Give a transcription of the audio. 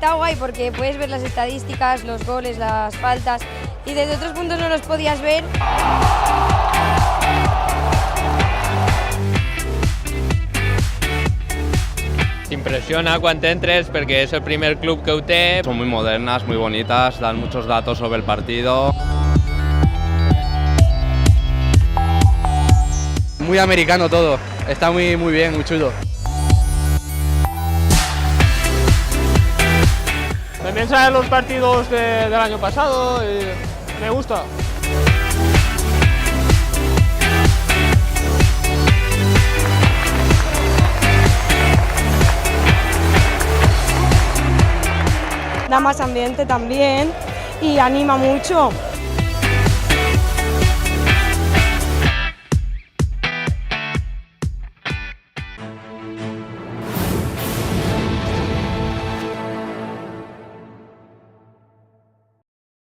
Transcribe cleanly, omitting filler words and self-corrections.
está guay porque puedes ver las estadísticas, los goles, las faltas y desde otros puntos no los podías ver. Impressiona quan entres perquè és el primer club que ho té. Son muy modernas, muy bonitas, dan muchos datos sobre el partido. Muy americano todo, está muy bien, muy chulo. También saben los partidos del año pasado y me gusta. Da más ambiente también y anima mucho.